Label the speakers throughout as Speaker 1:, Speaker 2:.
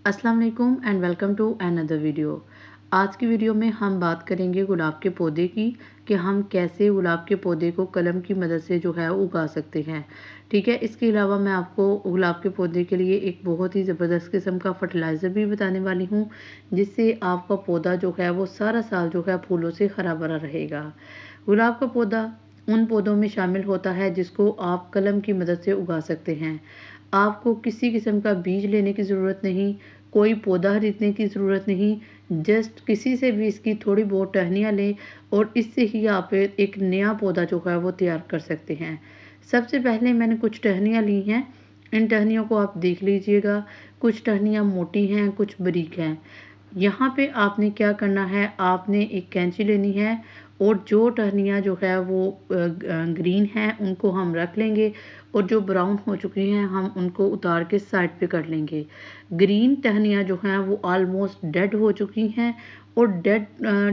Speaker 1: अस्सलाम वालेकुम and welcome to another video. आज की वीडियो में हम बात करेंगे गुलाब के पौधे की कि हम कैसे गुलाब के पौधे को कलम की मदद से जो है उगा सकते हैं। ठीक है, इसके अलावा मैं आपको गुलाब के पौधे के लिए एक बहुत ही ज़बरदस्त किस्म का फर्टिलाइज़र भी बताने वाली हूँ, जिससे आपका पौधा जो है वो सारा साल जो है फूलों से हरा भरा रहेगा। गुलाब का पौधा उन पौधों में शामिल होता है जिसको आप कलम की मदद से उगा सकते हैं। आपको किसी किस्म का बीज लेने की ज़रूरत नहीं, कोई पौधा खरीदने की ज़रूरत नहीं, जस्ट किसी से भी इसकी थोड़ी बहुत टहनियाँ लें और इससे ही आप एक नया पौधा जो है वो तैयार कर सकते हैं। सबसे पहले मैंने कुछ टहनियाँ ली हैं, इन टहनियों को आप देख लीजिएगा। कुछ टहनियाँ मोटी हैं, कुछ बारीक हैं। यहाँ पे आपने क्या करना है, आपने एक कैंची लेनी है और जो टहनियाँ जो है वो ग्रीन हैं उनको हम रख लेंगे और जो ब्राउन हो चुकी हैं हम उनको उतार के साइड पे कर लेंगे। ग्रीन टहनियाँ जो हैं वो ऑलमोस्ट डेड हो चुकी हैं और डेड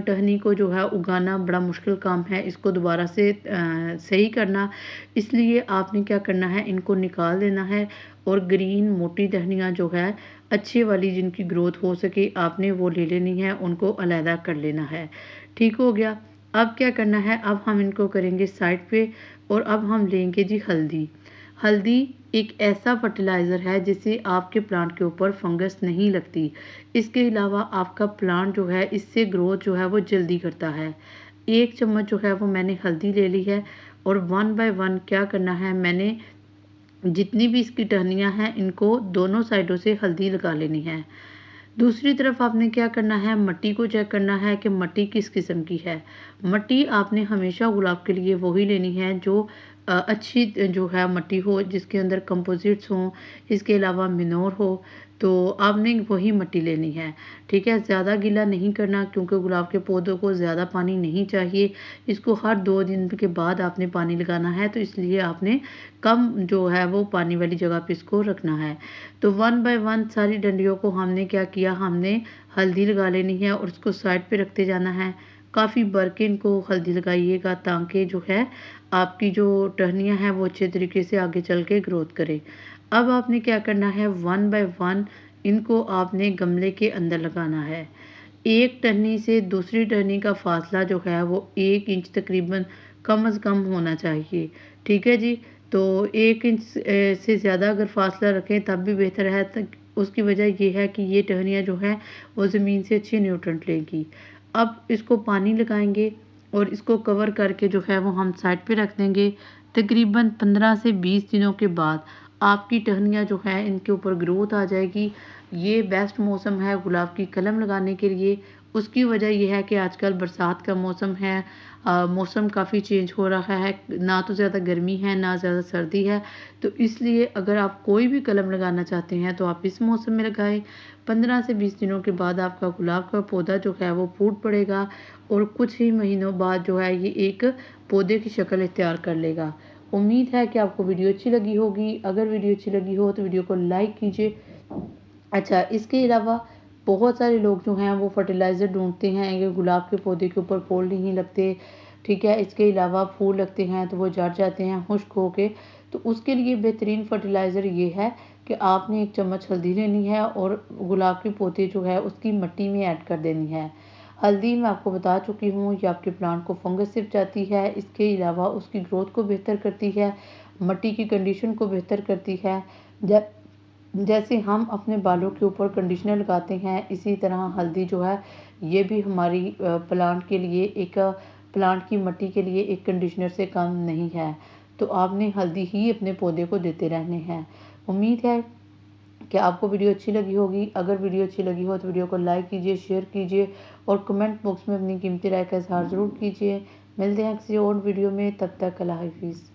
Speaker 1: टहनी को जो है उगाना बड़ा मुश्किल काम है, इसको दोबारा से सही करना। इसलिए आपने क्या करना है, इनको निकाल देना है और ग्रीन मोटी टहनियाँ जो है अच्छी वाली जिनकी ग्रोथ हो सके आपने वो ले लेनी है, उनको अलहदा कर लेना है। ठीक हो गया। अब क्या करना है, अब हम इनको करेंगे साइड पे और अब हम लेंगे जी हल्दी। हल्दी एक ऐसा फर्टिलाइज़र है जिससे आपके प्लांट के ऊपर फंगस नहीं लगती। इसके अलावा आपका प्लांट जो है इससे ग्रोथ जो है वो जल्दी करता है। 1 चम्मच जो है वो मैंने हल्दी ले ली है और 1 बाय 1 क्या करना है, मैंने जितनी भी इसकी टहनियाँ हैं इनको दोनों साइडों से हल्दी लगा लेनी है। दूसरी तरफ आपने क्या करना है, मिट्टी को चेक करना है कि मिट्टी किस किस्म की है। मिट्टी आपने हमेशा गुलाब के लिए वही लेनी है जो अच्छी जो है मिट्टी हो, जिसके अंदर कंपोजिट्स हों, इसके अलावा मिनोर हो, तो आपने वही मिट्टी लेनी है। ठीक है, ज़्यादा गीला नहीं करना क्योंकि गुलाब के पौधों को ज़्यादा पानी नहीं चाहिए। इसको हर 2 दिन के बाद आपने पानी लगाना है, तो इसलिए आपने कम जो है वो पानी वाली जगह पे इसको रखना है। तो 1 बाय 1 सारी डंडियों को हमने क्या किया, हमने हल्दी लगा लेनी है और उसको साइड पे रखते जाना है। काफ़ी भर के इनको हल्दी लगाइएगा ताकि जो है आपकी जो टहनियाँ हैं वो अच्छे तरीके से आगे चल के ग्रोथ करें। अब आपने क्या करना है, 1 बाय 1 इनको आपने गमले के अंदर लगाना है। एक टहनी से दूसरी टहनी का फासला जो है वो 1 इंच तकरीबन कम से कम होना चाहिए। ठीक है जी, तो 1 इंच से ज़्यादा अगर फासला रखें तब भी बेहतर है। उसकी वजह ये है कि ये टहनियाँ जो हैं वो ज़मीन से अच्छे न्यूट्रेंट लेंगी। अब इसको पानी लगाएंगे और इसको कवर करके जो है वो हम साइड पे रख देंगे। तकरीबन 15 से 20 दिनों के बाद आपकी टहनियाँ जो है इनके ऊपर ग्रोथ आ जाएगी। ये बेस्ट मौसम है गुलाब की कलम लगाने के लिए। उसकी वजह ये है कि आजकल बरसात का मौसम है, मौसम काफ़ी चेंज हो रहा है, ना तो ज़्यादा गर्मी है ना ज़्यादा सर्दी है। तो इसलिए अगर आप कोई भी कलम लगाना चाहते हैं तो आप इस मौसम में लगाएं। 15 से 20 दिनों के बाद आपका गुलाब का पौधा जो है वो फूट पड़ेगा और कुछ ही महीनों बाद जो है ये एक पौधे की शक्ल इख्तियार कर लेगा। उम्मीद है कि आपको वीडियो अच्छी लगी होगी। अगर वीडियो अच्छी लगी हो तो वीडियो को लाइक कीजिए। अच्छा, इसके अलावा बहुत सारे लोग जो हैं वो फर्टिलाइज़र ढूँढते हैं कि गुलाब के पौधे के ऊपर फूल नहीं लगते। ठीक है, इसके अलावा फूल लगते हैं तो वो झड़ जाते हैं खुश्क होके। तो उसके लिए बेहतरीन फर्टिलाइज़र ये है कि आपने 1 चम्मच हल्दी लेनी है और गुलाब के पौधे जो है उसकी मिट्टी में ऐड कर देनी है। हल्दी मैं आपको बता चुकी हूँ ये आपके प्लांट को फंगस से बचाती है, इसके अलावा उसकी ग्रोथ को बेहतर करती है, मिट्टी की कंडीशन को बेहतर करती है। जैसे हम अपने बालों के ऊपर कंडीशनर लगाते हैं, इसी तरह हल्दी जो है ये भी हमारी प्लांट के लिए एक प्लांट की मिट्टी के लिए एक कंडीशनर से कम नहीं है। तो आपने हल्दी ही अपने पौधे को देते रहने हैं। उम्मीद है कि आपको वीडियो अच्छी लगी होगी। अगर वीडियो अच्छी लगी हो तो वीडियो को लाइक कीजिए, शेयर कीजिए और कमेंट बॉक्स में अपनी कीमती राय का इजहार ज़रूर कीजिए। मिलते हैं किसी और वीडियो में, तब तक अल्लाह हाफिज़।